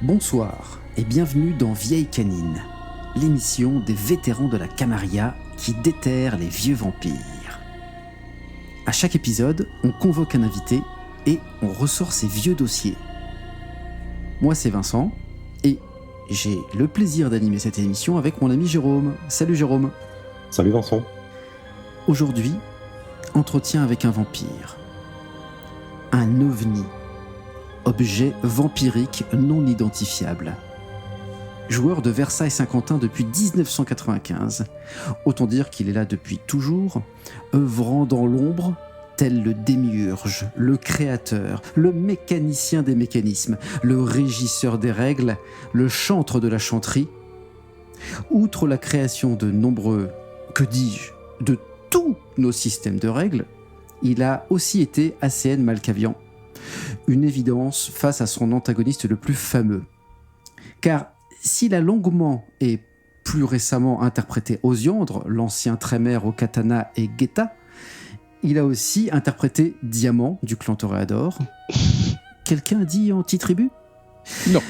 Bonsoir et bienvenue dans Vieille Canine, l'émission des vétérans de la Camarilla qui déterrent les vieux vampires. À chaque épisode, on convoque un invité et on ressort ses vieux dossiers. Moi, c'est Vincent et j'ai le plaisir d'animer cette émission avec mon ami Jérôme. Salut Jérôme. Salut Vincent. Aujourd'hui, entretien avec un vampire. Un ovni. Objet vampirique non identifiable. Joueur de Versailles-Saint-Quentin depuis 1995, autant dire qu'il est là depuis toujours, œuvrant dans l'ombre, tel le démiurge, le créateur, le mécanicien des mécanismes, le régisseur des règles, le chantre de la chanterie. Outre la création de nombreux, de tous nos systèmes de règles, il a aussi été ACN Malkavian. Une évidence face à son antagoniste le plus fameux. Car s'il a longuement et plus récemment interprété Osiandre, l'ancien Trémère au katana et Guetta, il a aussi interprété Diamant du clan Toréador. Quelqu'un dit anti-tribu ? Non.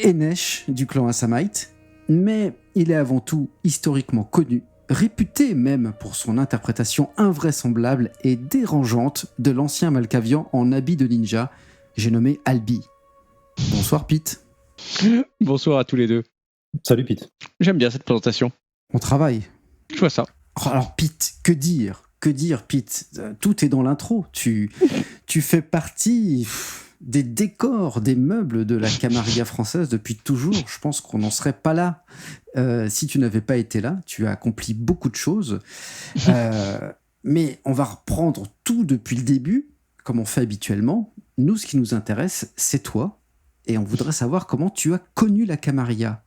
Enesh du clan Assamite. Mais il est avant tout historiquement connu, réputé même pour son interprétation invraisemblable et dérangeante de l'ancien Malkavian en habit de ninja, j'ai nommé Albi. Bonsoir Pete. Bonsoir à tous les deux. Salut Pete. J'aime bien cette présentation. On travaille. Je vois ça. Oh, alors Pete, que dire Pete ? Tout est dans l'intro. Tu fais partie des décors, des meubles de la Camarilla française depuis toujours. Je pense qu'on n'en serait pas là si tu n'avais pas été là. Tu as accompli beaucoup de choses. Mais on va reprendre tout depuis le début, comme on fait habituellement. Nous, ce qui nous intéresse, c'est toi. Et on voudrait savoir comment tu as connu la Camarilla.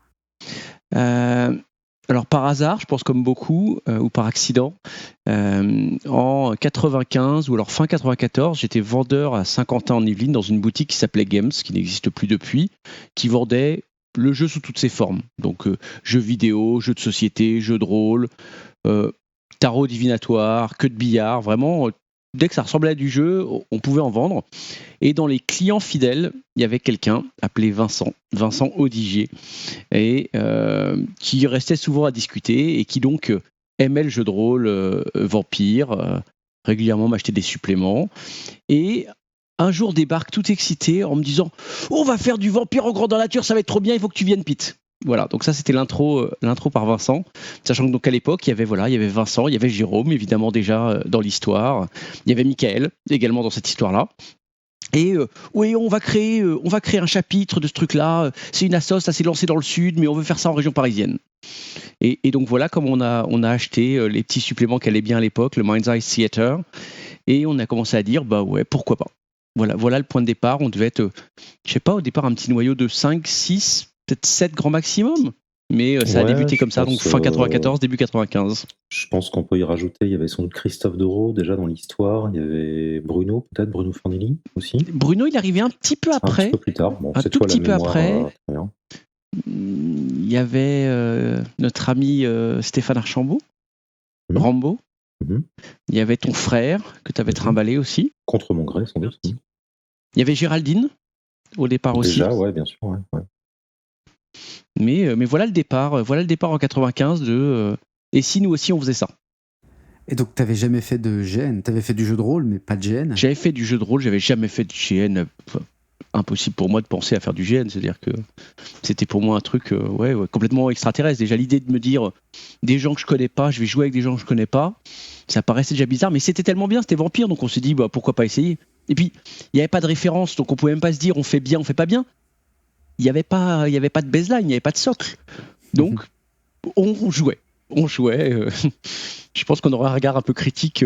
Alors par hasard, je pense comme beaucoup, ou par accident, en 95 ou alors fin 94, j'étais vendeur à Saint-Quentin en Yvelines dans une boutique qui s'appelait Games, qui n'existe plus depuis, qui vendait le jeu sous toutes ses formes. Donc jeux vidéo, jeux de société, jeux de rôle, tarot divinatoire, queue de billard, vraiment... Dès que ça ressemblait à du jeu, on pouvait en vendre. Et dans les clients fidèles, il y avait quelqu'un appelé Vincent Odigier, et qui restait souvent à discuter et qui donc aimait le jeu de rôle vampire, régulièrement m'achetait des suppléments. Et un jour débarque tout excité en me disant « On va faire du vampire en grandeur nature, ça va être trop bien, il faut que tu viennes Pete !» Voilà, donc ça c'était l'intro par Vincent, sachant que donc à l'époque il y avait Vincent, il y avait Jérôme évidemment déjà dans l'histoire, il y avait Michael également dans cette histoire-là. Et oui, on va créer un chapitre de ce truc-là. C'est une assoce, ça s'est lancé dans le sud, mais on veut faire ça en région parisienne. Et donc voilà comme on a acheté les petits suppléments qui allaient bien à l'époque, le Mind's Eye Theater, et on a commencé à dire bah ouais, pourquoi pas. Voilà le point de départ. On devait être, je sais pas, au départ un petit noyau de 5, 6, peut-être 7 grand maximum. Mais ça a débuté comme ça, donc fin 94, début 95. Je pense qu'on peut y rajouter, il y avait sans doute Christophe Dereau déjà dans l'histoire, il y avait Bruno Fornelli aussi. Bruno, il arrivait un petit peu après. Un petit peu plus tard, bon, un c'est tout toi petit la peu mémoire, après. Bien. Il y avait notre ami Stéphane Archambault, Rambo. Il y avait ton frère, que tu avais trimballé aussi. Contre mon gré, sans doute. Il y avait Géraldine, au départ aussi. Déjà, ouais, bien sûr, ouais. Mais voilà le départ en 95 de et si nous aussi on faisait ça. Et donc t'avais jamais fait de GN, t'avais fait du jeu de rôle mais pas de GN. J'avais fait du jeu de rôle, j'avais jamais fait de GN. Impossible pour moi de penser à faire du GN, c'est-à-dire que c'était pour moi un truc complètement extraterrestre. Déjà l'idée de me dire des gens que je connais pas, je vais jouer avec des gens que je connais pas, ça paraissait déjà bizarre, mais c'était tellement bien, c'était Vampire, donc on s'est dit bah pourquoi pas essayer. Et puis il n'y avait pas de référence, donc on pouvait même pas se dire on fait bien, on fait pas bien. Il n'y avait pas de baseline, il n'y avait pas de socle. Donc, on jouait. Je pense qu'on aurait un regard un peu critique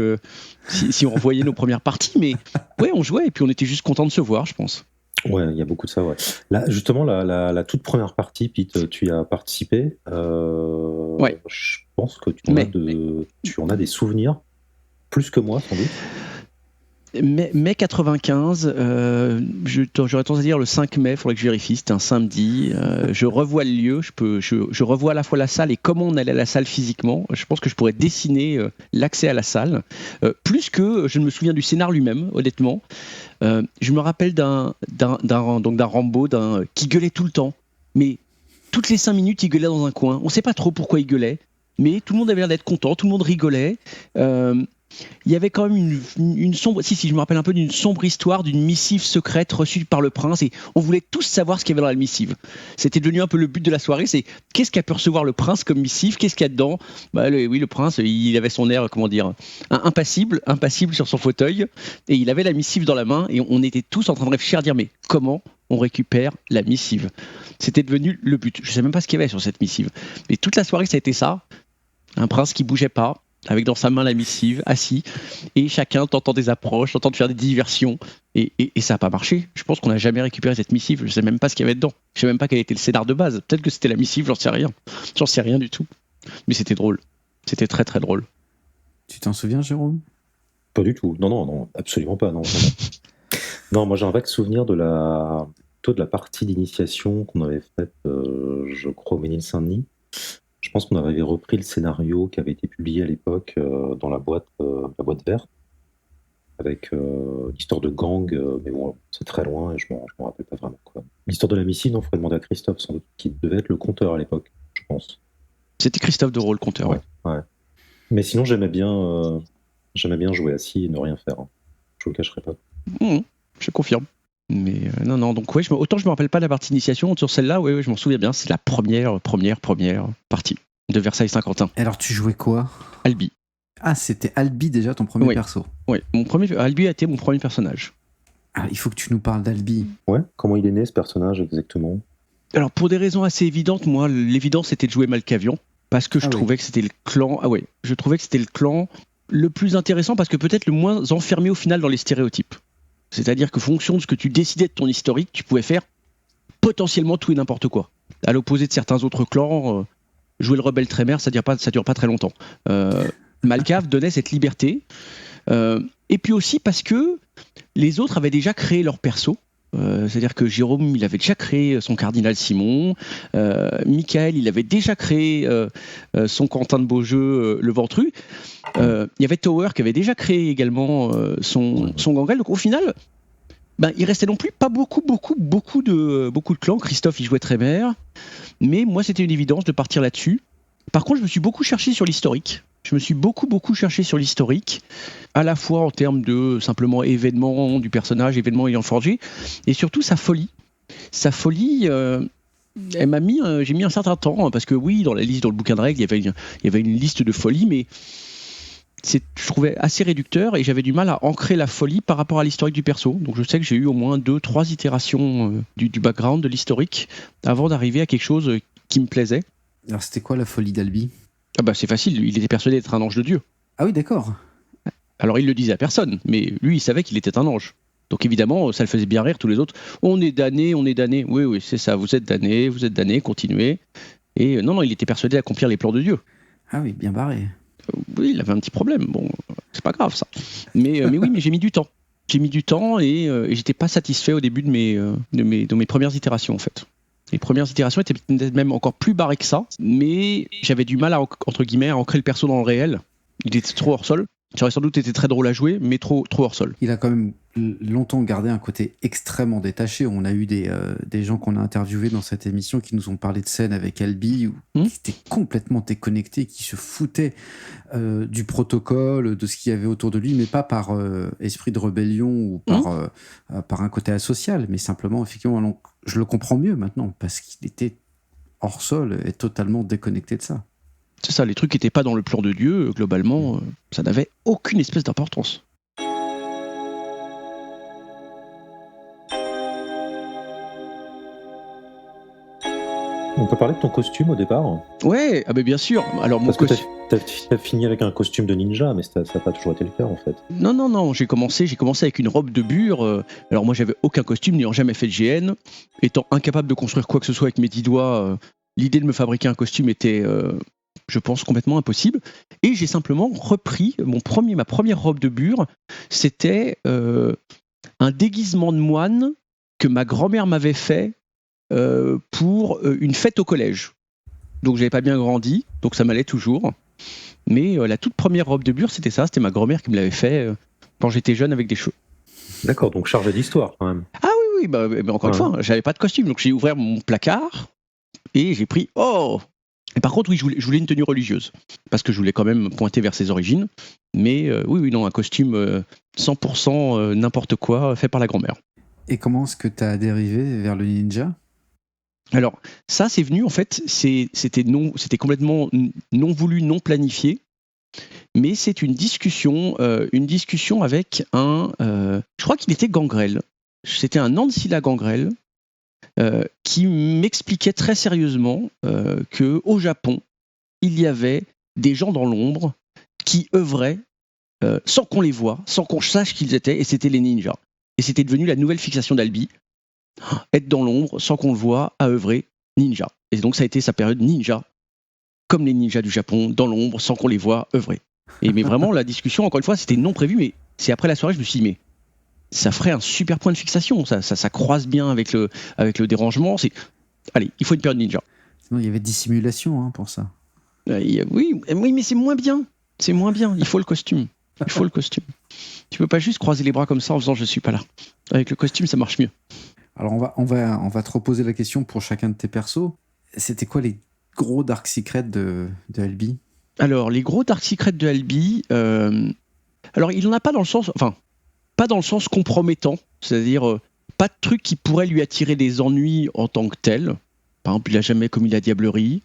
si on revoyait nos premières parties, mais ouais, on jouait et puis on était juste content de se voir, je pense. Ouais, il y a beaucoup de ça, ouais. Là, justement, la toute première partie, Pete, tu y as participé. Ouais. Je pense que tu en as des souvenirs, plus que moi, sans doute. mai 95, j'aurais tendance à dire le 5 mai, il faudrait que je vérifie, c'était un samedi. Je revois le lieu, je revois à la fois la salle et comment on allait à la salle physiquement. Je pense que je pourrais dessiner l'accès à la salle. Plus que je ne me souviens du scénar lui-même, honnêtement. Je me rappelle d'un Rambo qui gueulait tout le temps. Mais toutes les 5 minutes, il gueulait dans un coin. On ne sait pas trop pourquoi il gueulait, mais tout le monde avait l'air d'être content, tout le monde rigolait. Il y avait quand même une sombre, si je me rappelle un peu d'une sombre histoire d'une missive secrète reçue par le prince, et on voulait tous savoir ce qu'il y avait dans la missive. C'était devenu un peu le but de la soirée, c'est qu'est-ce qu'a pu recevoir le prince comme missive, qu'est-ce qu'il y a dedans. Oui, le prince, il avait son air, impassible sur son fauteuil, et il avait la missive dans la main, et on était tous en train de réfléchir à dire mais comment on récupère la missive. C'était devenu le but. Je ne sais même pas ce qu'il y avait sur cette missive, mais toute la soirée ça a été ça, un prince qui bougeait pas, avec dans sa main la missive, assis, et chacun tentant des approches, tentant de faire des diversions, et ça n'a pas marché. Je pense qu'on n'a jamais récupéré cette missive, je ne sais même pas ce qu'il y avait dedans, je ne sais même pas quel était le scénar de base, peut-être que c'était la missive, j'en sais rien du tout, mais c'était drôle, c'était très très drôle. Tu t'en souviens, Jérôme ? Pas du tout, non, absolument pas, non. Non, moi j'ai un vague souvenir de la partie d'initiation qu'on avait faite, je crois, au Ménil-Saint-Denis. Je pense qu'on avait repris le scénario qui avait été publié à l'époque dans la boîte verte, avec l'histoire de gang, mais bon, c'est très loin et je m'en rappelle pas vraiment, quoi. L'histoire de la missive, il faudrait demander à Christophe, sans doute, qui devait être le conteur à l'époque, je pense. C'était Christophe Dereau, le conteur, ouais. Mais sinon, j'aimais bien jouer assis et ne rien faire. Hein. Je vous le cacherai pas. Je confirme. Mais non, donc ouais, autant je me rappelle pas de la partie initiation, sur celle-là, ouais, je m'en souviens bien, c'est la première partie de Versailles-Saint-Quentin. Alors tu jouais quoi ? Albi. Ah, c'était Albi déjà ton premier perso ? Oui, Albi a été mon premier personnage. Ah, il faut que tu nous parles d'Albi. Ouais, comment il est né ce personnage exactement ? Alors pour des raisons assez évidentes, moi l'évidence c'était de jouer Malkavian, parce que je trouvais que c'était le clan, je trouvais que c'était le clan le plus intéressant, parce que peut-être le moins enfermé au final dans les stéréotypes. C'est-à-dire que fonction de ce que tu décidais de ton historique, tu pouvais faire potentiellement tout et n'importe quoi. À l'opposé de certains autres clans, jouer le rebelle trémère, ça dure pas très longtemps. Malkav donnait cette liberté. Et puis aussi parce que les autres avaient déjà créé leur perso. C'est-à-dire que Jérôme, il avait déjà créé son cardinal Simon. Michael, il avait déjà créé son Quentin de Beaujeu, le Ventru. Il y avait Tower qui avait déjà créé également son Gangrel. Donc au final, il restait non plus pas beaucoup de clans. Christophe, il jouait Trémère. Mais moi, c'était une évidence de partir là-dessus. Par contre, je me suis beaucoup cherché sur l'historique. À la fois en termes de simplement événements du personnage, événements ayant forgé, et surtout sa folie. Elle m'a mis, j'ai mis un certain temps, parce que oui, dans le bouquin de règles, il y avait une liste de folies, mais je trouvais assez réducteur, et j'avais du mal à ancrer la folie par rapport à l'historique du perso. Donc je sais que j'ai eu au moins 2-3 itérations du background, de l'historique, avant d'arriver à quelque chose qui me plaisait. Alors c'était quoi la folie d'Albi ? C'est facile, il était persuadé d'être un ange de Dieu. Ah oui, d'accord. Alors il le disait à personne, mais lui il savait qu'il était un ange. Donc évidemment, ça le faisait bien rire tous les autres. On est damnés. Oui, c'est ça, vous êtes damnés, continuez. Et non, il était persuadé d'accomplir les plans de Dieu. Ah oui, bien barré. Oui, il avait un petit problème. Bon, c'est pas grave ça. Mais j'ai mis du temps. Et j'étais pas satisfait au début de mes premières itérations en fait. Les premières itérations étaient peut-être même encore plus barrées que ça, mais j'avais du mal à, entre guillemets, à ancrer le perso dans le réel. Il était trop hors sol. Ça aurait sans doute été très drôle à jouer, mais trop hors sol. Il a quand même longtemps gardé un côté extrêmement détaché. On a eu des gens qu'on a interviewés dans cette émission qui nous ont parlé de scènes avec Albi qui étaient complètement déconnectés, qui se foutaient du protocole, de ce qu'il y avait autour de lui, mais pas par esprit de rébellion ou par un côté asocial, mais simplement, effectivement, je le comprends mieux maintenant, parce qu'il était hors sol et totalement déconnecté de ça. C'est ça, les trucs qui n'étaient pas dans le plan de Dieu, globalement, ça n'avait aucune espèce d'importance. On peut parler de ton costume au départ ? Ouais, bien sûr. Alors, parce que t'as fini avec un costume de ninja, mais ça n'a pas toujours été le cas en fait. Non, j'ai commencé avec une robe de bure. Alors moi, j'avais aucun costume, n'ayant jamais fait de GN. Étant incapable de construire quoi que ce soit avec mes 10 doigts, l'idée de me fabriquer un costume était... je pense complètement impossible. Et j'ai simplement repris ma première robe de bure. C'était un déguisement de moine que ma grand-mère m'avait fait pour une fête au collège. Donc j'avais pas bien grandi, donc ça m'allait toujours. Mais la toute première robe de bure, c'était ça. C'était ma grand-mère qui me l'avait fait quand j'étais jeune avec des cheveux. D'accord, donc chargé d'histoire quand même. Ah oui, bah, encore une fois, j'avais pas de costume, donc j'ai ouvert mon placard et j'ai pris Et par contre, oui, je voulais une tenue religieuse parce que je voulais quand même pointer vers ses origines. Mais oui, non, un costume 100% n'importe quoi fait par la grand-mère. Et comment est-ce que tu as dérivé vers le ninja ? Alors, ça, c'est venu, en fait, c'était complètement non voulu, non planifié, mais c'est une discussion avec je crois qu'il était Gangrel. C'était un Ancilla Gangrel qui m'expliquait très sérieusement qu'au Japon, il y avait des gens dans l'ombre qui œuvraient sans qu'on les voie, sans qu'on sache qui ils étaient, et c'était les ninjas. Et c'était devenu la nouvelle fixation d'Albi. Être dans l'ombre, sans qu'on le voie, à œuvrer, ninja. Et donc ça a été sa période ninja, comme les ninjas du Japon, dans l'ombre, sans qu'on les voie, œuvrer. Mais vraiment, la discussion, encore une fois, c'était non prévu, mais c'est après la soirée, je me suis dit, mais ça ferait un super point de fixation, ça croise bien avec le dérangement. Allez, il faut une période ninja. Sinon, il y avait dissimulation pour ça. Oui, mais c'est moins bien. C'est moins bien, il faut le costume. Tu peux pas juste croiser les bras comme ça en faisant je suis pas là. Avec le costume, ça marche mieux. Alors on va te reposer la question pour chacun de tes persos. C'était quoi les gros dark secrets de Albi ? Alors les gros dark secrets de Albi, alors il en a pas dans le sens, pas dans le sens compromettant, c'est-à-dire pas de truc qui pourrait lui attirer des ennuis en tant que tel. Par exemple, il a jamais commis la diablerie.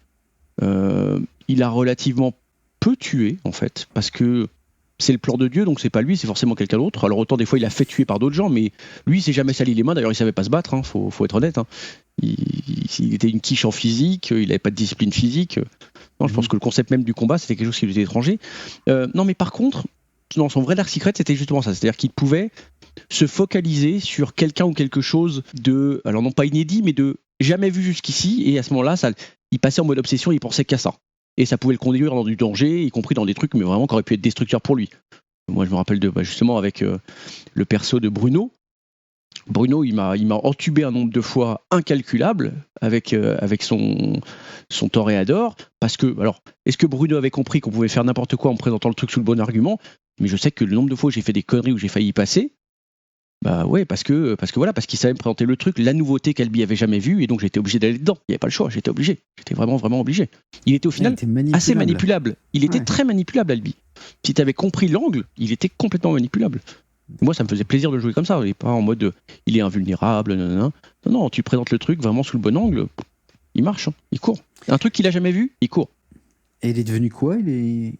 Il a relativement peu tué en fait, parce que c'est le plan de Dieu, donc c'est pas lui, c'est forcément quelqu'un d'autre. Alors autant des fois il a fait tuer par d'autres gens, mais lui il s'est jamais sali les mains, d'ailleurs il savait pas se battre, faut être honnête. Il était une quiche en physique, il avait pas de discipline physique. Non, je pense que le concept même du combat c'était quelque chose qui lui était étranger. Non mais par contre, non, son vrai dark secret c'était justement ça, c'est-à-dire qu'il pouvait se focaliser sur quelqu'un ou quelque chose de, alors non pas inédit, mais de jamais vu jusqu'ici, et à ce moment-là, il passait en mode obsession, il pensait qu'à ça. Et ça pouvait le conduire dans du danger, y compris dans des trucs, mais vraiment qui auraient pu être destructeurs pour lui. Moi, je me rappelle justement avec le perso de Bruno. Bruno, il m'a entubé un nombre de fois incalculable avec son toréador, parce que, alors, est-ce que Bruno avait compris qu'on pouvait faire n'importe quoi en présentant le truc sous le bon argument ? Mais je sais que le nombre de fois où j'ai fait des conneries où j'ai failli y passer, bah ouais, parce qu'il savait me présenter le truc, la nouveauté qu'Albi avait jamais vue, et donc j'étais obligé d'aller dedans. Il n'y avait pas le choix, j'étais vraiment obligé. Il était au final assez manipulable. Il était très manipulable, Albi. Si tu avais compris l'angle, il était complètement manipulable. Moi, ça me faisait plaisir de jouer comme ça, et pas en mode il est invulnérable, non, tu présentes le truc vraiment sous le bon angle, il marche, il court. Un truc qu'il a jamais vu, il court. Et il est devenu quoi ? Il est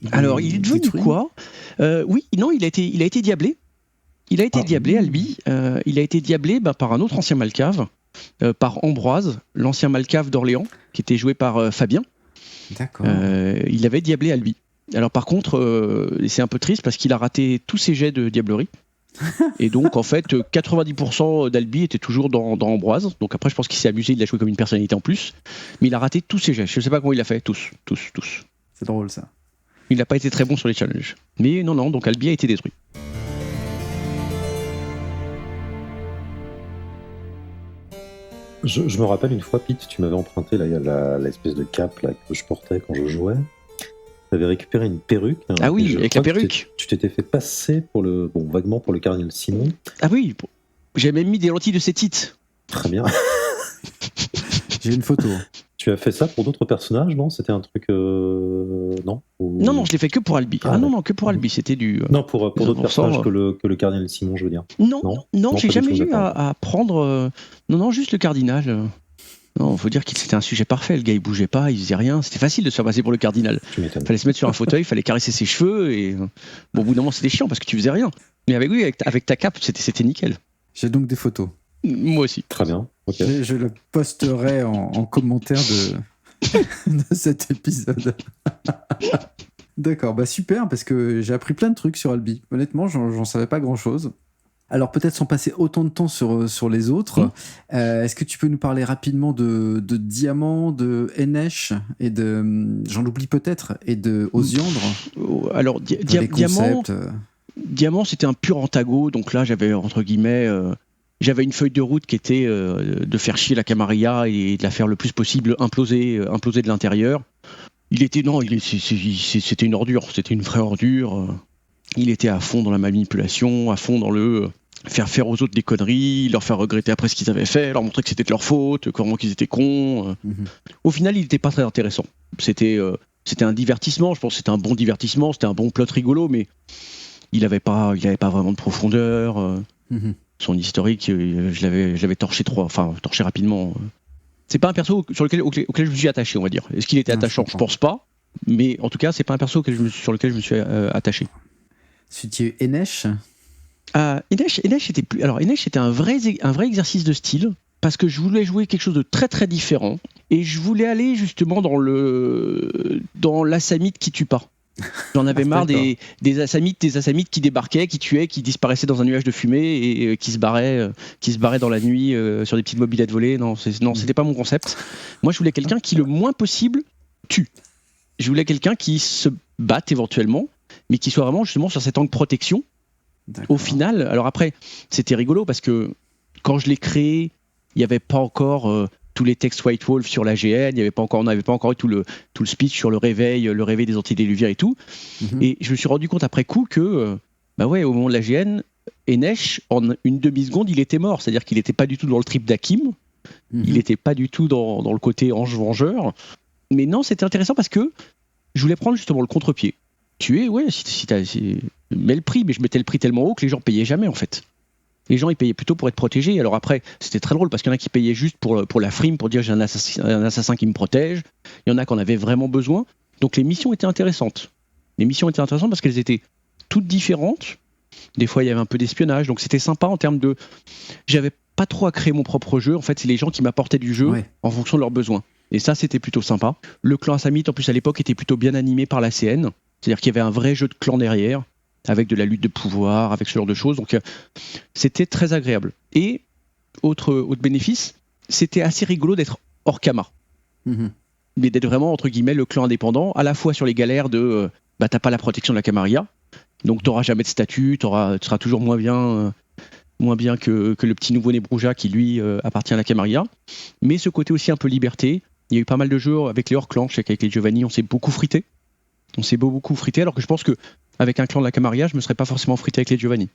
devenu détruit ? quoi ? Oui, non, il a été diablé. Il a été diablé, Albi. Il a été diablé par un autre ancien Malcave, par Ambroise, l'ancien Malcave d'Orléans, qui était joué par Fabien. D'accord. Il avait diablé Albi. Alors par contre, c'est un peu triste parce qu'il a raté tous ses jets de diablerie. Et donc en fait, 90% d'Albi était toujours dans Ambroise. Donc après, je pense qu'il s'est amusé, il l'a joué comme une personnalité en plus. Mais il a raté tous ses jets. Je ne sais pas comment il a fait. Tous. C'est drôle ça. Il n'a pas été très bon sur les challenges. Mais non, donc Albi a été détruit. Je me rappelle une fois, Pete, tu m'avais emprunté l'espèce de cape là, que je portais quand je jouais. Tu avais récupéré une perruque. Ah oui, avec la perruque. Tu t'étais fait passer vaguement pour le cardinal Simon. Ah oui, j'ai même mis des lentilles de cétite. Très bien. J'ai une photo. Tu as fait ça pour d'autres personnages, non ? C'était un truc... non Non, je l'ai fait que pour Albi. Non, que pour Albi, c'était du... Non, pour d'autres personnages que le cardinal Simon, je veux dire. Non, j'ai jamais eu à prendre... Non, juste le cardinal. Non, faut dire que c'était un sujet parfait. Le gars, il bougeait pas, il faisait rien. C'était facile de se faire passer pour le cardinal. Il fallait se mettre sur un fauteuil, il fallait caresser ses cheveux, et... Bon, au bout d'un moment, c'était chiant parce que tu faisais rien. Mais avec ta cape, c'était nickel. J'ai donc des photos. Moi aussi. Très bien. Okay. Je le posterai en commentaire de cet épisode. D'accord, super, parce que j'ai appris plein de trucs sur Albi. Honnêtement, j'en savais pas grand-chose. Alors peut-être sans passer autant de temps sur les autres, est-ce que tu peux nous parler rapidement de Diamant, de Enesh et de, j'en oublie peut-être, et de Osiandre? Alors Diamant, c'était un pur antago, donc là j'avais entre guillemets, j'avais une feuille de route qui était de faire chier la Camarilla et de la faire le plus possible imploser de l'intérieur. C'était une ordure, c'était une vraie ordure. Il était à fond dans la manipulation, à fond dans le faire aux autres des conneries, leur faire regretter après ce qu'ils avaient fait, leur montrer que c'était de leur faute, comment qu'ils étaient cons. Au final, il n'était pas très intéressant. C'était un divertissement, je pense que c'était un bon divertissement, c'était un bon plot rigolo, mais il n'avait pas vraiment de profondeur. Son historique, je l'avais torché rapidement. C'est pas un perso auquel je me suis attaché, on va dire. Est-ce qu'il était attachant ? Je pense pas. Mais en tout cas, c'est pas un perso sur lequel je me suis attaché. C'était Enesh. Enesh était plus. Alors Enesh était un vrai exercice de style parce que je voulais jouer quelque chose de très très différent et je voulais aller justement dans l'assamite qui tue pas. J'en avais marre des assamites qui débarquaient, qui tuaient, qui disparaissaient dans un nuage de fumée et qui se barraient dans la nuit sur des petites mobylettes volées. Non, c'était pas mon concept. Moi, je voulais quelqu'un qui le moins possible tue. Je voulais quelqu'un qui se batte éventuellement, mais qui soit vraiment justement sur cet angle protection. Au final, alors après, c'était rigolo parce que quand je l'ai créé, il n'y avait pas encore tous les textes White Wolf sur l'AGN, on n'avait pas encore eu tout le speech sur le réveil des antédiluviens et tout. Et je me suis rendu compte après coup que, au moment de l'AGN, Enesh, en une demi-seconde, il était mort. C'est-à-dire qu'il n'était pas du tout dans le trip d'Hakim, il n'était pas du tout dans le côté ange-vengeur. Mais non, c'était intéressant parce que je voulais prendre justement le contre-pied. Mets le prix, mais je mettais le prix tellement haut que les gens payaient jamais en fait. Les gens ils payaient plutôt pour être protégés. Alors après, c'était très drôle parce qu'il y en a qui payaient juste pour la frime, pour dire j'ai un assassin qui me protège. Il y en a qui en avaient vraiment besoin. Donc les missions étaient intéressantes. Les missions étaient intéressantes parce qu'elles étaient toutes différentes. Des fois il y avait un peu d'espionnage, donc c'était sympa en termes de. J'avais pas trop à créer mon propre jeu. En fait, c'est les gens qui m'apportaient du jeu en fonction de leurs besoins. Et ça, c'était plutôt sympa. Le clan Assamite, en plus à l'époque, était plutôt bien animé par la CN. C'est-à-dire qu'il y avait un vrai jeu de clan derrière, avec de la lutte de pouvoir, avec ce genre de choses. Donc, c'était très agréable. Et, autre bénéfice, c'était assez rigolo d'être hors Kama. Mais d'être vraiment, entre guillemets, le clan indépendant, à la fois sur les galères de t'as pas la protection de la Camarilla, donc t'auras jamais de statut, tu seras toujours moins bien que le petit nouveau-né Brouja qui, lui, appartient à la Camarilla. Mais ce côté aussi un peu liberté. Il y a eu pas mal de jeux avec les hors-clans. Je sais qu'avec les Giovanni, on s'est beaucoup frité. Alors que je pense qu'avec un clan de la Camarilla, je ne me serais pas forcément frité avec les Giovanni.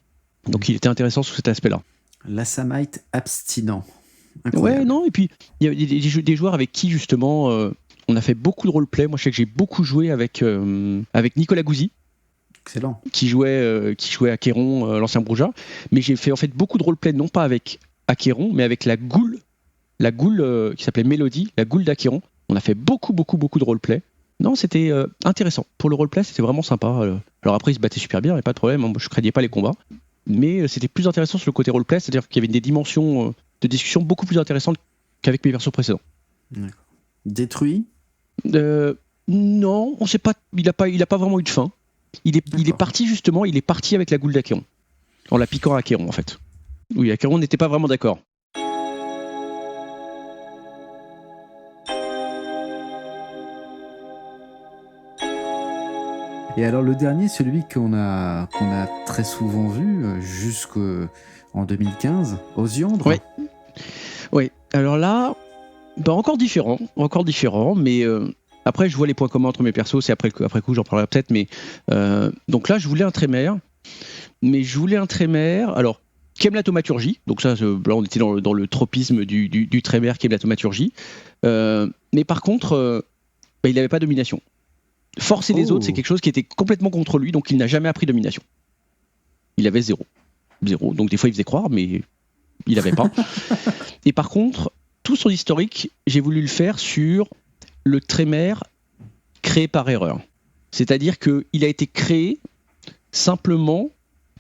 Donc il était intéressant sous cet aspect-là. L'Assamite abstinent. Ouais, non, et puis il y a des joueurs avec qui justement on a fait beaucoup de roleplay. Moi je sais que j'ai beaucoup joué avec Nicolas Gouzy. Excellent. Qui jouait Achéron, l'ancien Brouja. Mais j'ai fait en fait beaucoup de roleplay, non pas avec Achéron, mais avec la goule qui s'appelait Mélodie, la goule d'Achéron. On a fait beaucoup de roleplay. Non, c'était intéressant. Pour le roleplay, c'était vraiment sympa. Alors après, ils se battaient super bien, il n'y a pas de problème. Moi, je ne craignais pas les combats. Mais c'était plus intéressant sur le côté roleplay, c'est-à-dire qu'il y avait des dimensions de discussion beaucoup plus intéressantes qu'avec mes versions précédentes. D'accord. Détruit ? Non, on sait pas. Il n'a pas vraiment eu de fin. Il est parti justement. Il est parti avec la goule d'Achéron, en la piquant à Achéron en fait. Oui, Achéron n'était pas vraiment d'accord. Et alors le dernier, celui qu'on a très souvent vu jusqu'en 2015, Osiandre. Oui. Alors là, encore différent, mais après je vois les points communs entre mes persos. C'est après coup j'en parlerai peut-être, mais donc là je voulais un trémère, alors qui aime la thaumaturgie. Donc ça, là on était dans le tropisme du trémère qui aime la thaumaturgie, mais par contre il n'avait pas domination. Forcer les autres, c'est quelque chose qui était complètement contre lui, donc il n'a jamais appris domination. Il avait 0. Donc des fois il faisait croire, mais il n'avait pas. Et par contre, tout son historique, j'ai voulu le faire sur le trémère créé par erreur. C'est-à-dire qu'il a été créé simplement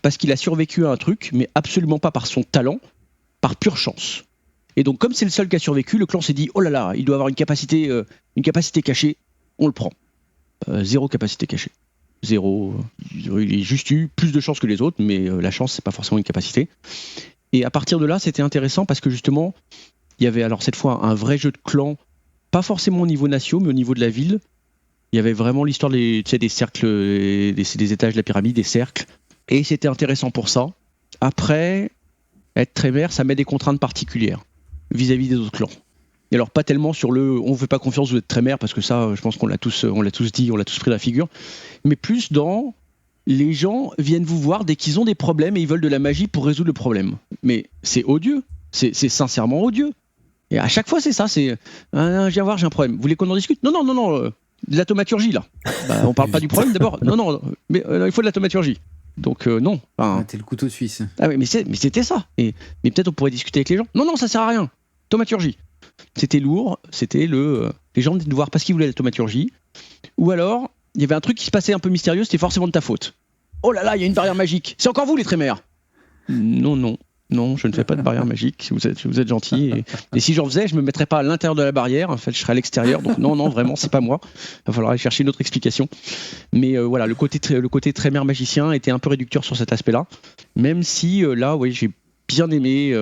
parce qu'il a survécu à un truc, mais absolument pas par son talent, par pure chance. Et donc comme c'est le seul qui a survécu, le clan s'est dit « Oh là là, il doit avoir une capacité cachée, on le prend ». 0 capacité cachée. 0. Il a juste eu plus de chance que les autres, mais la chance, c'est pas forcément une capacité. Et à partir de là, c'était intéressant parce que justement, il y avait alors cette fois un vrai jeu de clans, pas forcément au niveau national, mais au niveau de la ville. Il y avait vraiment l'histoire des cercles, des étages de la pyramide, des cercles. Et c'était intéressant pour ça. Après, être Tremere, ça met des contraintes particulières vis-à-vis des autres clans. Et alors, pas tellement sur le on ne fait pas confiance, vous êtes Tremere, parce que ça, je pense qu'on l'a tous dit, on l'a tous pris la figure. Mais plus dans les gens viennent vous voir dès qu'ils ont des problèmes et ils veulent de la magie pour résoudre le problème. Mais c'est odieux. C'est sincèrement odieux. Et à chaque fois, c'est ça. C'est je viens voir, j'ai un problème. Vous voulez qu'on en discute ? Non. De la thaumaturgie, là. On parle pas du problème d'abord. Non, mais il faut de la thaumaturgie. Donc non. Enfin, t'es le couteau suisse. Ah oui, mais c'était ça. Mais peut-être on pourrait discuter avec les gens. Non, ça sert à rien. Thaumaturgie. C'était lourd. C'était les gens venaient nous voir parce qu'ils voulaient la thaumaturgie. Ou alors, il y avait un truc qui se passait un peu mystérieux. C'était forcément de ta faute. Oh là là, il y a une barrière magique. C'est encore vous les Tremere. Non, je ne fais pas de barrière magique. Vous êtes gentils. Et si j'en faisais, je me mettrais pas à l'intérieur de la barrière. En fait, je serais à l'extérieur. Donc non, vraiment, c'est pas moi. Il va falloir aller chercher une autre explication. Mais voilà, le côté Tremere magicien était un peu réducteur sur cet aspect-là. Même si là, oui, j'ai bien aimé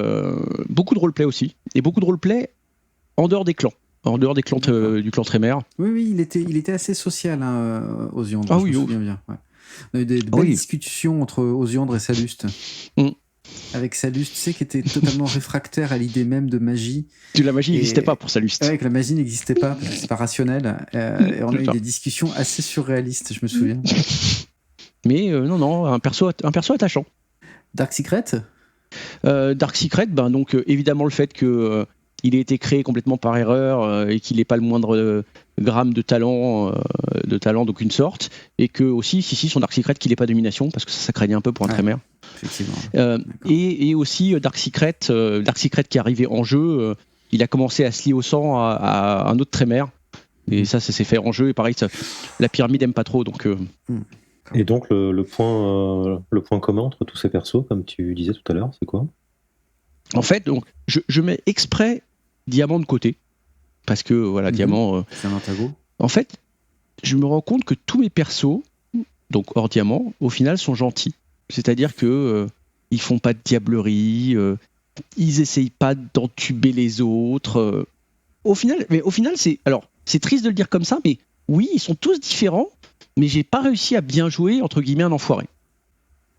beaucoup de roleplay aussi, et beaucoup de roleplay en dehors des clans. En dehors des clans du clan Tremere. Oui, il était assez social Osiandre. Ah je oui, me souviens bien. Ouais. On a eu des belles discussions entre Osiandre et Saluste. Avec Saluste, tu sais, qui était totalement réfractaire à l'idée même de magie. La magie n'existait pas pour Saluste. Ouais, que la magie n'existait pas, parce que c'est pas rationnel. Et on a eu des discussions assez surréalistes, je me souviens. Mais non, un perso attachant. Dark Secret Dark Secret, donc évidemment le fait que il ait été créé complètement par erreur et qu'il n'ait pas le moindre gramme de talent d'aucune sorte, et que aussi, son Dark Secret, qu'il n'ait pas de domination, parce que ça craignait un peu pour un Tremere. Effectivement. Et aussi Dark Secret qui est arrivé en jeu, il a commencé à se lier au sang à un autre Tremere, et ça s'est fait en jeu, et pareil, la pyramide aime pas trop, donc... Et donc le point commun entre tous ces persos, comme tu disais tout à l'heure, c'est quoi ? En fait, donc, je mets exprès Diamant de côté, parce que voilà, Diamant... c'est un antago. En fait, je me rends compte que tous mes persos, donc hors Diamant, au final sont gentils. C'est-à-dire que ils font pas de diablerie, ils essayent pas d'entuber les autres. Au final, c'est triste de le dire comme ça, mais oui, ils sont tous différents, mais j'ai pas réussi à bien jouer, entre guillemets, un enfoiré.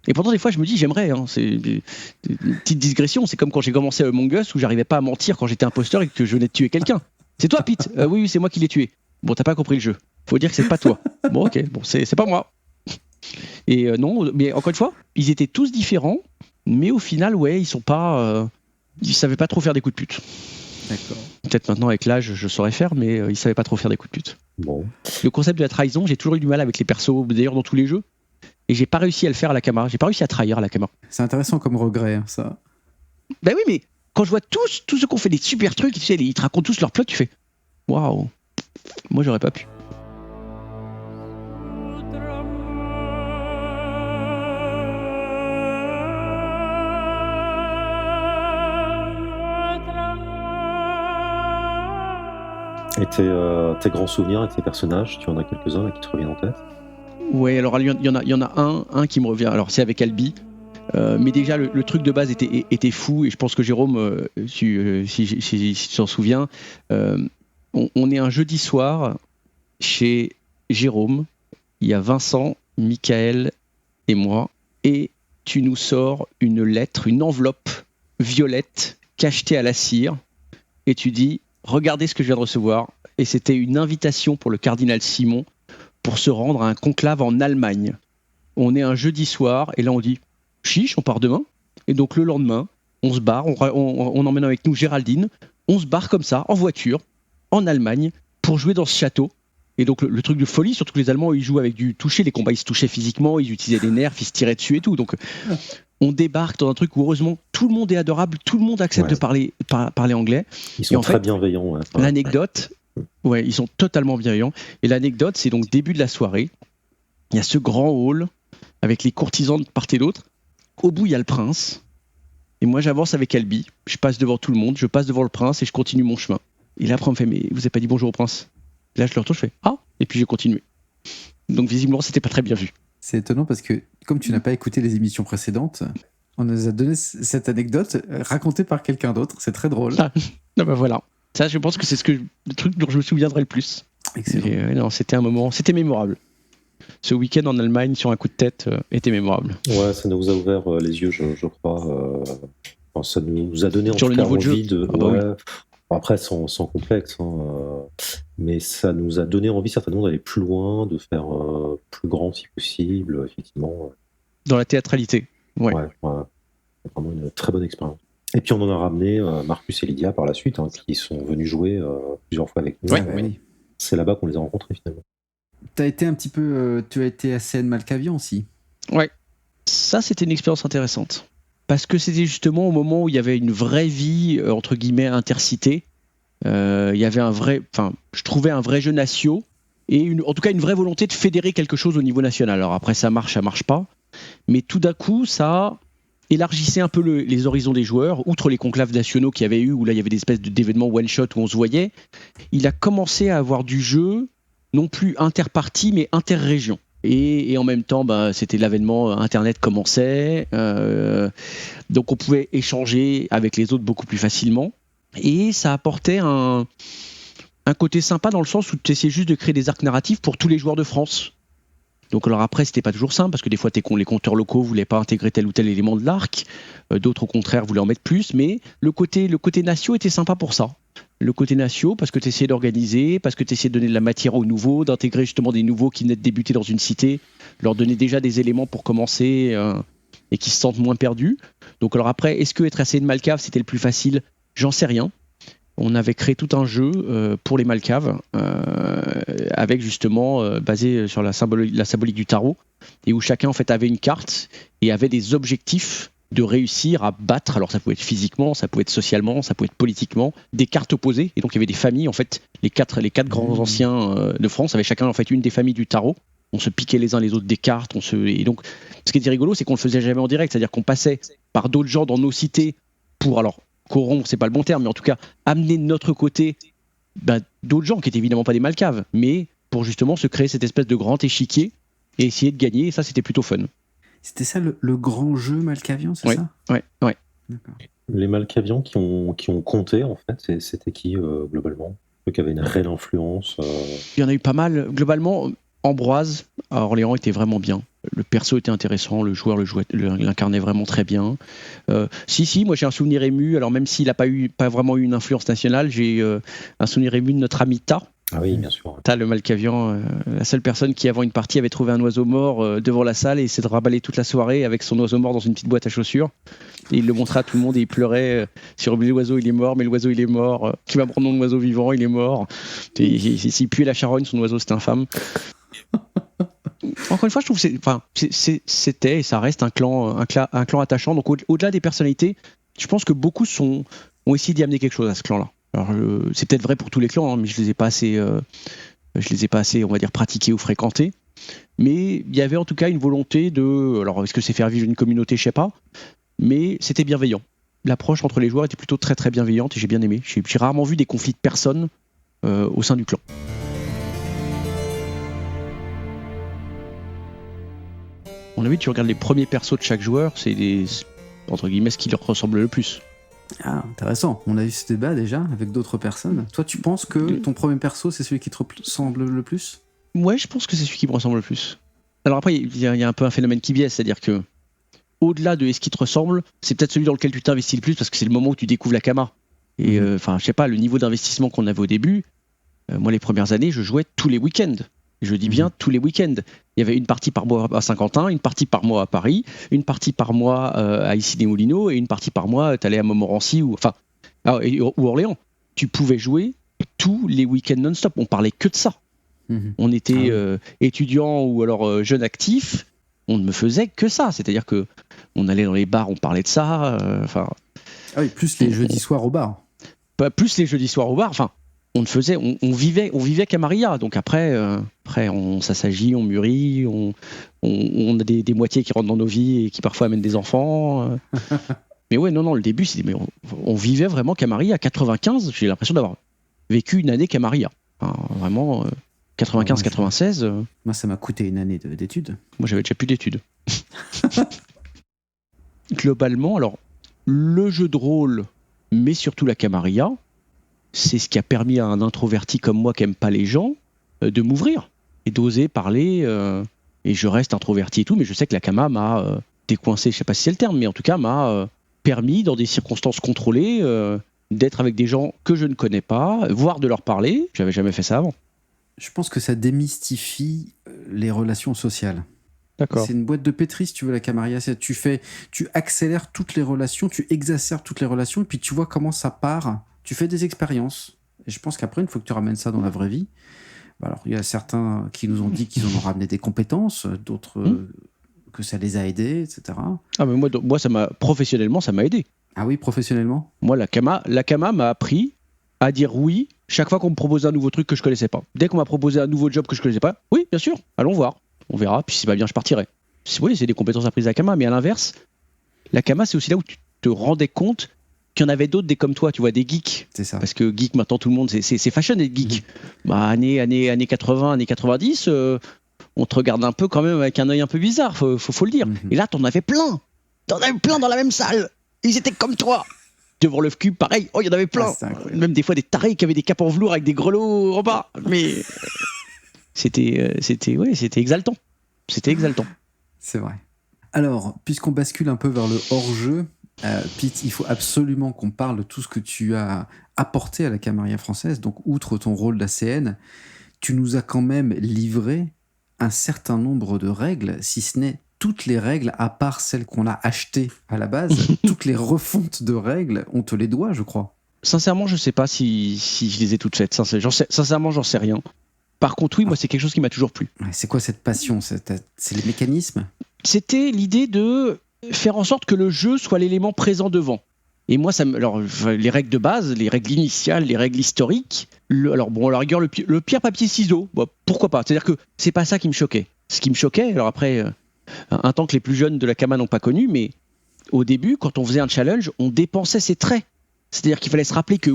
Et pourtant, des fois, je me dis, j'aimerais. C'est une petite digression. C'est comme quand j'ai commencé à Among Us, où j'arrivais pas à mentir quand j'étais imposteur et que je venais de tuer quelqu'un. C'est toi, Pete ? Oui, c'est moi qui l'ai tué. Bon, t'as pas compris le jeu. Faut dire que c'est pas toi. Bon, ok, c'est pas moi. Et non, mais encore une fois, ils étaient tous différents, mais au final, ouais, ils savaient pas trop faire des coups de pute. D'accord. Peut-être maintenant, avec l'âge, je saurais faire, mais ils savaient pas trop faire des coups de pute. Bon. Le concept de la trahison, j'ai toujours eu du mal avec les persos, d'ailleurs, dans tous les jeux. Et j'ai pas réussi à le faire à la Kama. J'ai pas réussi à trahir à la Kama. C'est intéressant comme regret, ça. Ben oui, mais quand je vois tous ceux qui ont fait des super trucs, tu sais, ils te racontent tous leur plot, tu fais waouh, moi j'aurais pas pu. Et tes grands souvenirs avec ces personnages, tu en as quelques-uns là qui te reviennent en tête ? Ouais, alors il y en a un qui me revient. Alors c'est avec Albi. Mais déjà le truc de base était fou, et je pense que Jérôme, si tu t'en souviens, on est un jeudi soir chez Jérôme, il y a Vincent, Michael et moi, et tu nous sors une lettre, une enveloppe violette cachetée à la cire, et tu dis regardez ce que je viens de recevoir, et c'était une invitation pour le cardinal Simon pour se rendre à un conclave en Allemagne. On est un jeudi soir, et là on dit chiche, on part demain. Et donc le lendemain, on se barre, on emmène avec nous Géraldine, on se barre comme ça, en voiture, en Allemagne, pour jouer dans ce château. Et donc le truc de folie, surtout que les Allemands, ils jouent avec du toucher, les combats, ils se touchaient physiquement, ils utilisaient des nerfs, ils se tiraient dessus et tout. Donc on débarque dans un truc où heureusement tout le monde est adorable, tout le monde accepte de parler anglais. Ils sont très bienveillants. Ouais. L'anecdote, ouais, ils sont totalement bienveillants. Et l'anecdote, c'est donc début de la soirée, il y a ce grand hall avec les courtisans de part et d'autre. Au bout, il y a le prince. Et moi, j'avance avec Albi. Je passe devant tout le monde, je passe devant le prince et je continue mon chemin. Et là, après, on me fait mais vous n'avez pas dit bonjour au prince ? Et là, je le retourne, je fais ah, et puis j'ai continué. Donc visiblement, c'était pas très bien vu. C'est étonnant parce que, comme tu n'as pas écouté les émissions précédentes, on nous a donné cette anecdote racontée par quelqu'un d'autre. C'est très drôle. Ah, non, bah voilà. Ça, je pense que c'est le truc dont je me souviendrai le plus. Excellent. Et, non, c'était un moment, c'était mémorable. Ce week-end en Allemagne sur un coup de tête était mémorable. Ouais, ça nous a ouvert les yeux, je crois. Enfin, ça nous a donné en Sur tout le cas niveau de jeu. envie de. Ah bah ouais. Après, sans complexe, hein, mais ça nous a donné envie certainement d'aller plus loin, de faire plus grand si possible, effectivement. Dans la théâtralité. Ouais. Ouais, c'est vraiment une très bonne expérience. Et puis on en a ramené Marcus et Lydia par la suite, hein, qui sont venus jouer plusieurs fois avec nous. Ouais, oui. C'est là-bas qu'on les a rencontrés finalement. Tu as été à Seine Malkavian aussi. Ouais. Ça, c'était une expérience intéressante. Parce que c'était justement au moment où il y avait une vraie vie, entre guillemets, intercité. Il y avait je trouvais un vrai jeu natio et en tout cas une vraie volonté de fédérer quelque chose au niveau national. Alors après, ça marche pas. Mais tout d'un coup, ça élargissait un peu les horizons des joueurs. Outre les conclaves nationaux qu'il y avait eu, où là, il y avait des espèces d'événements one-shot où on se voyait, il a commencé à avoir du jeu, non plus inter-party, mais inter-région. Et en même temps, c'était l'avènement Internet commençait, donc on pouvait échanger avec les autres beaucoup plus facilement. Et ça apportait un côté sympa dans le sens où tu essayais juste de créer des arcs narratifs pour tous les joueurs de France. Donc alors après, c'était pas toujours simple parce que des fois les compteurs locaux voulaient pas intégrer tel ou tel élément de l'arc, d'autres au contraire voulaient en mettre plus, mais le côté natio était sympa pour ça. Le côté natio, parce que tu essayais d'organiser, parce que tu essayais de donner de la matière aux nouveaux, d'intégrer justement des nouveaux qui venaient de débuter dans une cité, leur donner déjà des éléments pour commencer et qui se sentent moins perdus. Donc alors après, est-ce que être assez de Malcave, c'était le plus facile ? J'en sais rien. On avait créé tout un jeu pour les Malcaves, avec justement basé sur la symbolique du tarot, et où chacun en fait avait une carte et avait des objectifs de réussir à battre. Alors ça pouvait être physiquement, ça pouvait être socialement, ça pouvait être politiquement, des cartes opposées. Et donc il y avait des familles, en fait, les quatre grands anciens de France avaient chacun en fait une des familles du tarot. On se piquait les uns les autres des cartes. Et donc ce qui était rigolo, c'est qu'on le faisait jamais en direct, c'est-à-dire qu'on passait par d'autres gens dans nos cités pour corrompre, c'est pas le bon terme, mais en tout cas amener de notre côté d'autres gens qui étaient évidemment pas des Malcaves, mais pour justement se créer cette espèce de grand échiquier et essayer de gagner. Et ça, c'était plutôt fun. C'était ça le grand jeu Malkavian, c'est ça ? Ouais. D'accord. Les Malkavians qui ont compté, en fait, c'était qui globalement ? Ceux qui avaient une réelle influence Il y en a eu pas mal. Globalement, Ambroise à Orléans était vraiment bien. Le perso était intéressant, le joueur l'incarnait vraiment très bien. Si, moi j'ai un souvenir ému. Alors même s'il n'a pas vraiment eu une influence nationale, j'ai un souvenir ému de notre ami Ta. Ah oui, bien sûr. Ta, le Malkavian, la seule personne qui avant une partie avait trouvé un oiseau mort devant la salle et s'est de raballer toute la soirée avec son oiseau mort dans une petite boîte à chaussures. Et il le montrait à tout le monde et il pleurait sur l'oiseau, il est mort, mais l'oiseau il est mort. Qui va prendre mon oiseau vivant, il est mort. S'il puait la charogne, son oiseau c'était infâme. Encore une fois, je trouve que c'était et ça reste un clan attachant. Donc au-delà des personnalités, je pense que beaucoup ont essayé d'y amener quelque chose à ce clan-là. Alors c'est peut-être vrai pour tous les clans, hein, mais je les ai pas assez, on va dire, pratiqués ou fréquentés. Mais il y avait en tout cas une volonté de. Alors est-ce que c'est faire vivre une communauté, je sais pas, mais c'était bienveillant. L'approche entre les joueurs était plutôt très très bienveillante et j'ai bien aimé. J'ai rarement vu des conflits de personnes au sein du clan. À mon avis, tu regardes les premiers persos de chaque joueur, c'est entre guillemets ce qui leur ressemble le plus. Ah, intéressant. On a eu ce débat déjà avec d'autres personnes. Toi, tu penses que ton premier perso, c'est celui qui te ressemble le plus ? Ouais, je pense que c'est celui qui me ressemble le plus. Alors après, il y a un peu un phénomène qui biaise, c'est-à-dire que au-delà de est-ce qui te ressemble, c'est peut-être celui dans lequel tu t'investis le plus parce que c'est le moment où tu découvres la Kama. Et je sais pas, le niveau d'investissement qu'on avait au début, moi les premières années, je jouais tous les week-ends. Je dis bien tous les week-ends. Il y avait une partie par mois à Saint-Quentin, une partie par mois à Paris, une partie par mois à Issy-les-Moulineaux et une partie par mois, t'allais à Montmorency ou Orléans. Tu pouvais jouer tous les week-ends non-stop. On parlait que de ça. On était étudiants ou alors jeunes actifs. On ne faisait que ça. C'est-à-dire que on allait dans les bars, on parlait de ça. Plus les jeudis soirs au bar. Plus les jeudis soirs au bar. Enfin, on vivait Camarilla. Donc après on s'assagit, on mûrit, on a des moitiés qui rentrent dans nos vies et qui parfois amènent des enfants. Mais ouais, non, le début, on vivait vraiment Camarilla. À 95, j'ai l'impression d'avoir vécu une année Camarilla. Enfin, vraiment. 95-96, Moi, ça m'a coûté une année d'études. moi j'avais déjà plus d'études. Globalement, alors, le jeu de rôle, mais surtout la Camarilla, c'est ce qui a permis à un introverti comme moi qui aime pas les gens de m'ouvrir et d'oser parler. Et je reste introverti et tout, mais je sais que la Cama m'a décoincé, je sais pas si c'est le terme, mais en tout cas m'a permis, dans des circonstances contrôlées, d'être avec des gens que je ne connais pas, voire de leur parler. J'avais jamais fait ça avant. Je pense que ça démystifie les relations sociales. D'accord. C'est une boîte de pétri, si tu veux, la Camarilla. Tu accélères toutes les relations, tu exacerbes toutes les relations, et puis tu vois comment ça part. Tu fais des expériences. Et je pense qu'après, une fois que tu ramènes ça dans la vraie vie, alors il y a certains qui nous ont dit qu'ils en ont ramené des compétences, d'autres que ça les a aidés, etc. Ah, mais moi professionnellement, ça m'a aidé. Ah oui, professionnellement? Moi, la Cama m'a appris à dire oui chaque fois qu'on me proposait un nouveau truc que je connaissais pas. Dès qu'on m'a proposé un nouveau job que je connaissais pas, oui, bien sûr, allons voir. On verra, puis si c'est pas bien, je partirai. Oui, c'est des compétences apprises à la Cama, mais à l'inverse, la Cama, c'est aussi là où tu te rendais compte qu'il y en avait d'autres, des comme toi, tu vois, des geeks. C'est ça. Parce que geek, maintenant, tout le monde, c'est fashion d'être geek. Années 80, années 90, on te regarde un peu quand même avec un œil un peu bizarre, faut le dire. Et là, t'en avais plein. T'en avais plein dans la même salle. Ils étaient comme toi. Devant le cube, pareil. Oh, il y en avait plein. Même des fois des tarés qui avaient des capes en velours avec des grelots en bas. Mais c'était exaltant. C'était exaltant. C'est vrai. Alors, puisqu'on bascule un peu vers le hors-jeu, Pete, il faut absolument qu'on parle de tout ce que tu as apporté à la Camarilla française. Donc, outre ton rôle d'ACN, tu nous as quand même livré un certain nombre de règles, si ce n'est toutes les règles, à part celles qu'on a achetées à la base. Toutes les refontes de règles, on te les doit, je crois. Sincèrement, je sais pas si je les ai toutes faites. Sincèrement, j'en sais rien. Par contre, oui, moi, c'est quelque chose qui m'a toujours plu. C'est quoi cette passion? C'est les mécanismes? C'était l'idée de faire en sorte que le jeu soit l'élément présent devant. Et moi, alors, les règles de base, les règles initiales, les règles historiques, à la rigueur, le pierre, papier, ciseaux, pourquoi pas? C'est-à-dire que c'est pas ça qui me choquait. Ce qui me choquait, alors après, un temps que les plus jeunes de la Cama n'ont pas connu, mais au début, quand on faisait un challenge, on dépensait ses traits. C'est-à-dire qu'il fallait se rappeler que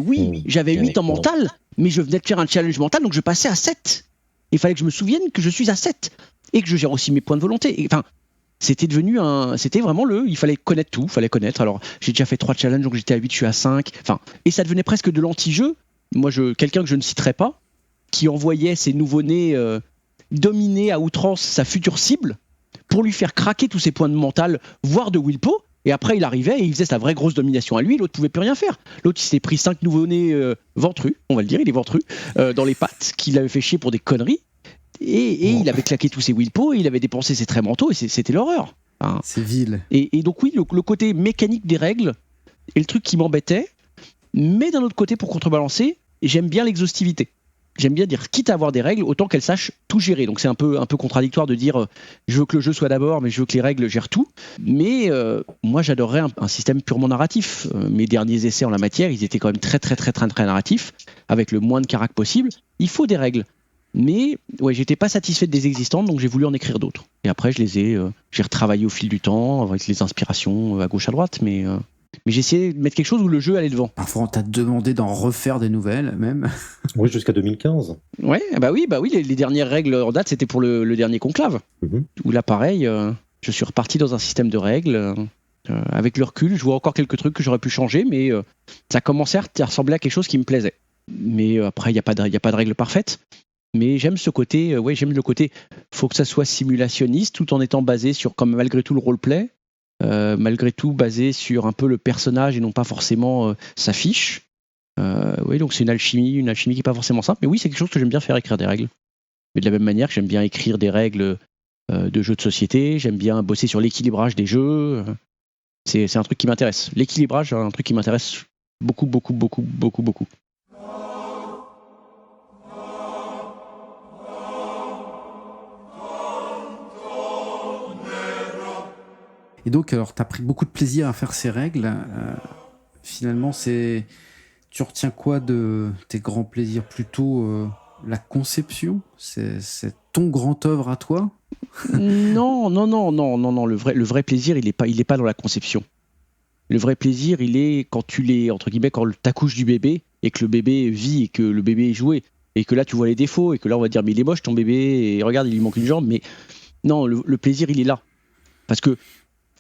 j'avais 8 en mental, mais je venais de faire un challenge mental, donc je passais à 7. Il fallait que je me souvienne que je suis à 7 et que je gère aussi mes points de volonté. Enfin, c'était vraiment il fallait connaître tout, Alors, j'ai déjà fait 3 challenges, donc j'étais à 8, je suis à 5. Enfin, et ça devenait presque de l'anti-jeu. Moi, quelqu'un que je ne citerai pas, qui envoyait ses nouveau-nés dominer à outrance sa future cible pour lui faire craquer tous ses points de mental, voire de willpo. Et après, il arrivait et il faisait sa vraie grosse domination à lui. L'autre pouvait plus rien faire. L'autre, il s'est pris 5 nouveau-nés ventrus, on va le dire, il est ventru, dans les pattes, qui l'avaient fait chier pour des conneries. Et il avait claqué tous ses willpo, et il avait dépensé ses traits mentaux, et c'était l'horreur. Hein. C'est vil. Et donc oui, le côté mécanique des règles est le truc qui m'embêtait. Mais d'un autre côté, pour contrebalancer, j'aime bien l'exhaustivité. J'aime bien dire, quitte à avoir des règles, autant qu'elles sachent tout gérer. Donc c'est un peu contradictoire de dire, je veux que le jeu soit d'abord, mais je veux que les règles gèrent tout. Mais moi, j'adorerais un système purement narratif. Mes derniers essais en la matière, ils étaient quand même très, très, très, très, très narratifs, avec le moins de carac possible. Il faut des règles. Mais ouais, j'étais pas satisfait des existantes, donc j'ai voulu en écrire d'autres. Et après, j'ai retravaillé au fil du temps, avec les inspirations à gauche à droite, mais j'ai essayé de mettre quelque chose où le jeu allait devant. Parfois, on t'a demandé d'en refaire des nouvelles, même. Oui, jusqu'à 2015. Ouais, bah oui, les dernières règles en date, c'était pour le dernier conclave. Où là, pareil, je suis reparti dans un système de règles. Avec le recul, je vois encore quelques trucs que j'aurais pu changer, mais ça commençait à ressembler à quelque chose qui me plaisait. Mais après, il n'y a pas de règle parfaite. Mais j'aime ce côté, j'aime le côté, faut que ça soit simulationniste, tout en étant basé sur, comme malgré tout, le roleplay. Malgré tout basé sur un peu le personnage et non pas forcément sa fiche. Oui, donc c'est une alchimie qui n'est pas forcément simple, mais oui, c'est quelque chose que j'aime bien faire, écrire des règles. Mais de la même manière que j'aime bien écrire des règles de jeux de société, j'aime bien bosser sur l'équilibrage des jeux. C'est un truc qui m'intéresse. L'équilibrage, c'est un truc qui m'intéresse beaucoup, beaucoup, beaucoup, beaucoup, beaucoup. Et donc, alors, tu as pris beaucoup de plaisir à faire ces règles. Finalement, tu retiens quoi de tes grands plaisirs? Plutôt la conception? C'est ton grand œuvre à toi? Non. Le vrai plaisir, il est pas dans la conception. Le vrai plaisir, il est quand tu entre guillemets, quand t'accouches du bébé et que le bébé vit et que le bébé est joué. et que là tu vois les défauts, et que là on va dire mais il est moche ton bébé, et regarde il lui manque une jambe, mais non, le plaisir il est là. Parce que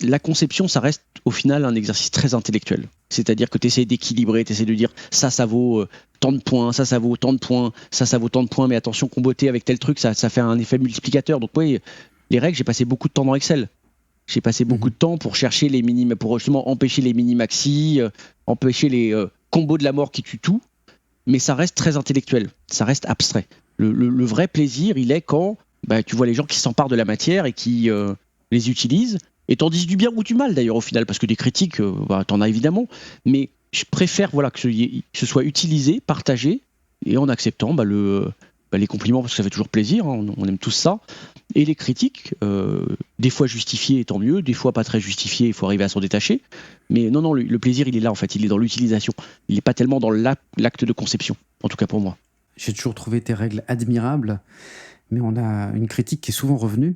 la conception, ça reste au final un exercice très intellectuel. C'est-à-dire que tu essaies d'équilibrer, tu essaies de dire ça vaut tant de points, ça vaut tant de points, ça vaut tant de points, mais attention, comboter avec tel truc, ça fait un effet multiplicateur. Donc oui, les règles, j'ai passé beaucoup de temps dans Excel. J'ai passé beaucoup de temps pour chercher les mini, pour justement empêcher les mini-maxi, empêcher les combos de la mort qui tuent tout, mais ça reste très intellectuel, ça reste abstrait. Le vrai plaisir, il est quand tu vois les gens qui s'emparent de la matière et qui les utilisent, et t'en disent du bien ou du mal d'ailleurs au final, parce que des critiques, t'en as évidemment, mais je préfère que ce soit utilisé, partagé, et en acceptant les compliments, parce que ça fait toujours plaisir, hein, on aime tous ça, et les critiques, des fois justifiées, tant mieux, des fois pas très justifiées, il faut arriver à s'en détacher, mais non, le plaisir il est là en fait, il est dans l'utilisation, il n'est pas tellement dans l'acte de conception, en tout cas pour moi. J'ai toujours trouvé tes règles admirables, mais on a une critique qui est souvent revenue,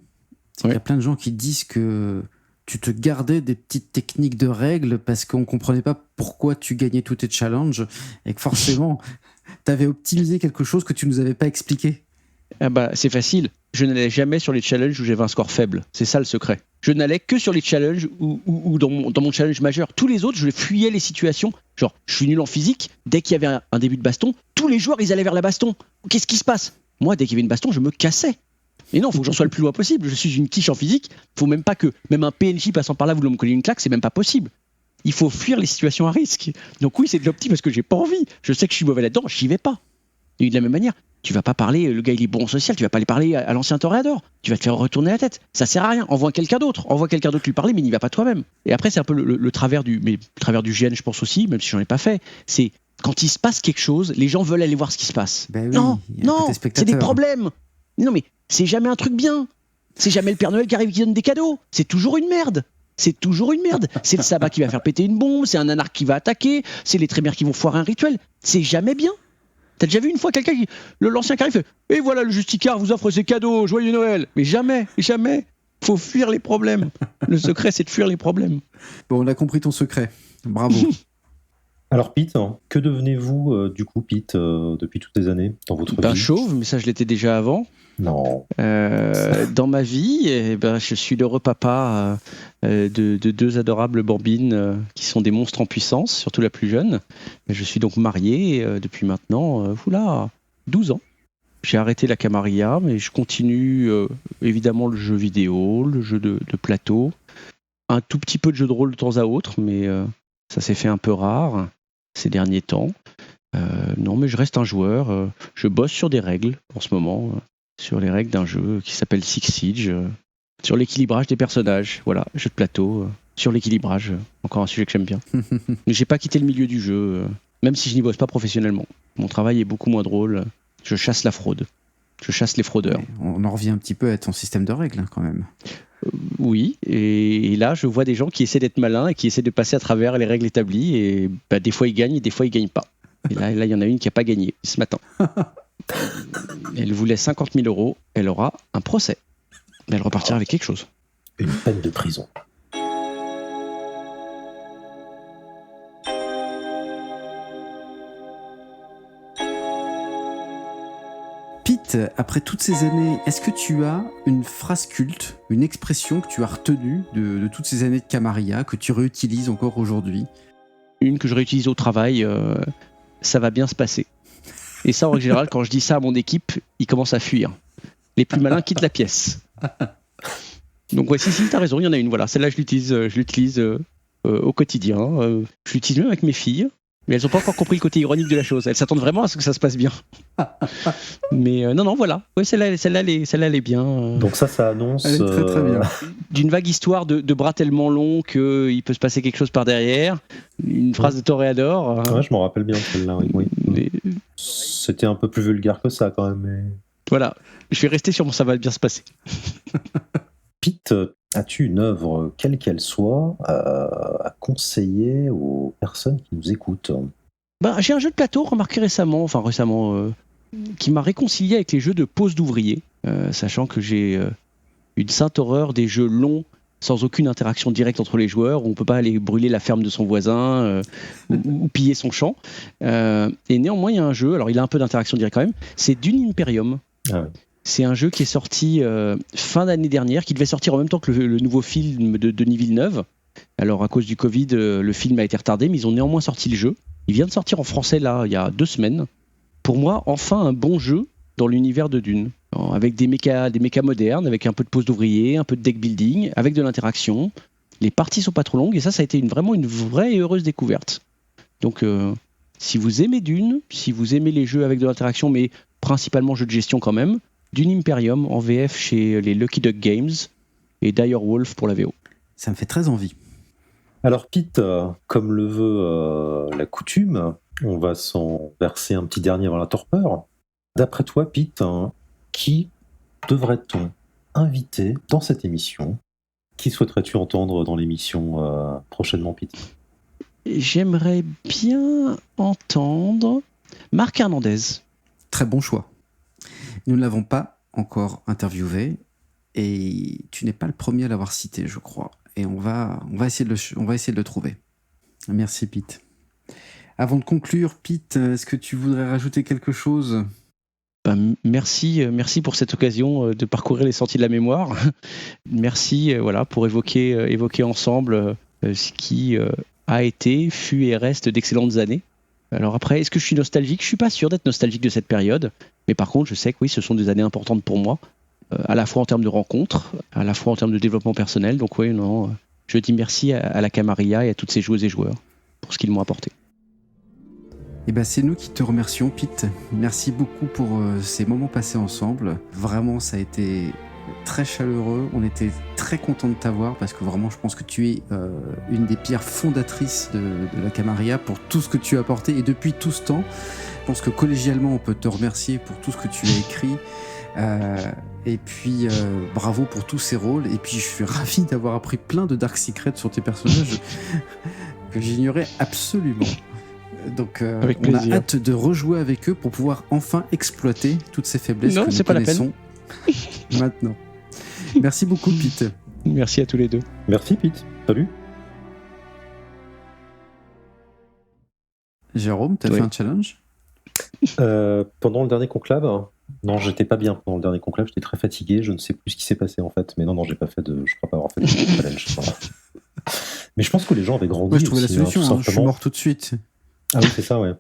c'est qu'il y a plein de gens qui disent que tu te gardais des petites techniques de règles parce qu'on ne comprenait pas pourquoi tu gagnais tous tes challenges et que forcément, tu avais optimisé quelque chose que tu ne nous avais pas expliqué. C'est facile. Je n'allais jamais sur les challenges où j'avais un score faible. C'est ça le secret. Je n'allais que sur les challenges ou dans mon challenge majeur. Tous les autres, je fuyais les situations. Genre, je suis nul en physique. Dès qu'il y avait un début de baston, tous les joueurs, ils allaient vers la baston. Qu'est-ce qui se passe ? Moi, dès qu'il y avait une baston, je me cassais. Mais non, il faut que j'en sois le plus loin possible. Je suis une quiche en physique. Il faut même pas que même un PNJ passant par là voulait me coller une claque, c'est même pas possible. Il faut fuir les situations à risque. Donc oui, c'est de l'opti parce que j'ai pas envie. Je sais que je suis mauvais là-dedans, j'y vais pas. Et de la même manière, tu vas pas parler, le gars il est bon en social, tu vas pas aller parler à l'ancien toréador. Tu vas te faire retourner la tête. Ça sert à rien. Envoie quelqu'un d'autre lui parler, mais n'y va pas toi-même. Et après, c'est un peu le travers du GN, je pense aussi, même si j'en ai pas fait. C'est quand il se passe quelque chose, les gens veulent aller voir ce qui se passe. Ben oui, non, c'est des problèmes. Non mais c'est jamais un truc bien. C'est jamais le Père Noël qui arrive et qui donne des cadeaux. C'est toujours une merde. C'est le sabbat qui va faire péter une bombe, c'est un anarque qui va attaquer, c'est les trémères qui vont foirer un rituel. C'est jamais bien. T'as déjà vu une fois quelqu'un l'ancien qui arrive fait « Et voilà, le Justicard vous offre ses cadeaux, joyeux Noël !» Mais jamais. Faut fuir les problèmes. Le secret, c'est de fuir les problèmes. Bon, on a compris ton secret. Bravo. Alors Pete, que devenez-vous du coup, Pete, depuis toutes ces années dans votre vie ? Chauve, mais ça je l'étais déjà avant. Non. Dans ma vie, je suis l'heureux papa de deux adorables bambines qui sont des monstres en puissance, surtout la plus jeune. Je suis donc marié depuis maintenant 12 ans. J'ai arrêté la camarilla, mais je continue évidemment le jeu vidéo, le jeu de plateau, un tout petit peu de jeu de rôle de temps à autre, mais ça s'est fait un peu rare ces derniers temps. Non, mais je reste un joueur. Je bosse sur des règles en ce moment. Sur les règles d'un jeu qui s'appelle Six Siege, sur l'équilibrage des personnages, jeu de plateau, sur l'équilibrage, encore un sujet que j'aime bien. Mais j'ai pas quitté le milieu du jeu, même si je n'y bosse pas professionnellement. Mon travail est beaucoup moins drôle, je chasse la fraude, je chasse les fraudeurs. On en revient un petit peu à ton système de règles quand même. Oui, et là je vois des gens qui essaient d'être malins et qui essaient de passer à travers les règles établies, et des fois ils gagnent et des fois ils gagnent pas. Et là il y en a une qui n'a pas gagné ce matin. Elle voulait 50 000 €, elle aura un procès. Mais elle repartira avec quelque chose. Une peine de prison. Pete, après toutes ces années, est-ce que tu as une phrase culte, une expression que tu as retenue de toutes ces années de camarilla, que tu réutilises encore aujourd'hui ? Une que je réutilise au travail, ça va bien se passer. Et ça, en règle générale, quand je dis ça à mon équipe, ils commencent à fuir. Les plus malins quittent la pièce. Donc ouais, si, t'as raison, il y en a une. Voilà, celle-là, je l'utilise au quotidien. Je l'utilise même avec mes filles, mais elles n'ont pas encore compris le côté ironique de la chose. Elles s'attendent vraiment à ce que ça se passe bien. Mais non, voilà. Ouais, celle-là, elle est bien. Donc ça annonce... Elle est très très bien. D'une vague histoire de bras tellement longs qu'il peut se passer quelque chose par derrière. Une phrase de toréador. Ouais, je m'en rappelle bien celle-là, oui. C'était un peu plus vulgaire que ça quand même. Mais... Voilà, je vais rester sur mon ça va bien se passer. Pete, as-tu une œuvre, quelle qu'elle soit, à conseiller aux personnes qui nous écoutent ? J'ai un jeu de plateau remarqué récemment, qui m'a réconcilié avec les jeux de pose d'ouvrier, sachant que j'ai une sainte horreur des jeux longs sans aucune interaction directe entre les joueurs, où on peut pas aller brûler la ferme de son voisin ou piller son champ. Et néanmoins, il y a un jeu, alors il a un peu d'interaction directe quand même, c'est Dune Imperium. Ah ouais. C'est un jeu qui est sorti fin d'année dernière, qui devait sortir en même temps que le nouveau film de Denis Villeneuve. Alors à cause du Covid, le film a été retardé, mais ils ont néanmoins sorti le jeu. Il vient de sortir en français là, il y a 2 semaines. Pour moi, enfin un bon jeu dans l'univers de Dune, avec des mechas modernes, avec un peu de pose d'ouvrier, un peu de deck building, avec de l'interaction. Les parties sont pas trop longues et ça a été vraiment une vraie et heureuse découverte. Donc si vous aimez Dune, si vous aimez les jeux avec de l'interaction, mais principalement jeux de gestion quand même, Dune Imperium en VF chez les Lucky Duck Games et Direwolf pour la VO. Ça me fait très envie. Alors Pete, comme le veut la coutume, on va s'en verser un petit dernier avant la torpeur. D'après toi, Pete, qui devrait-on inviter dans cette émission ? Qui souhaiterais-tu entendre dans l'émission prochainement, Pete ? J'aimerais bien entendre Marc Hernandez. Très bon choix. Nous ne l'avons pas encore interviewé et tu n'es pas le premier à l'avoir cité, je crois. Et on va essayer de le trouver. Merci, Pete. Avant de conclure, Pete, est-ce que tu voudrais rajouter quelque chose ? Merci pour cette occasion de parcourir les sentiers de la mémoire. Merci pour évoquer ensemble ce qui a été, fut et reste d'excellentes années. Alors après, est-ce que je suis nostalgique ? Je suis pas sûr d'être nostalgique de cette période, mais par contre, je sais que oui, ce sont des années importantes pour moi, à la fois en termes de rencontres, à la fois en termes de développement personnel. Donc oui, non, je dis merci à la Camarilla et à toutes ces joueuses et joueurs pour ce qu'ils m'ont apporté. Eh ben, c'est nous qui te remercions, Pete. Merci beaucoup pour ces moments passés ensemble. Vraiment, ça a été très chaleureux. On était très contents de t'avoir parce que vraiment, je pense que tu es une des pierres fondatrices de la Camarilla pour tout ce que tu as apporté. Et depuis tout ce temps, je pense que collégialement, on peut te remercier pour tout ce que tu as écrit. Et puis, bravo pour tous ces rôles. Et puis, je suis ravi d'avoir appris plein de Dark Secrets sur tes personnages que j'ignorais absolument. Donc, on a hâte de rejouer avec eux pour pouvoir enfin exploiter toutes ces faiblesses que nous connaissons maintenant. Merci beaucoup, Pete. Merci à tous les deux. Merci, Pete. Salut. Jérôme, t'as fait un challenge ? Pendant le dernier conclave, non, j'étais pas bien pendant le dernier conclave, j'étais très fatigué, je ne sais plus ce qui s'est passé en fait, mais non, je crois pas avoir fait de challenge. Voilà. Mais je pense que les gens avaient grandi. Ouais, je trouvais la solution, je suis mort tout de suite. Ah oui, c'est ça, ouais.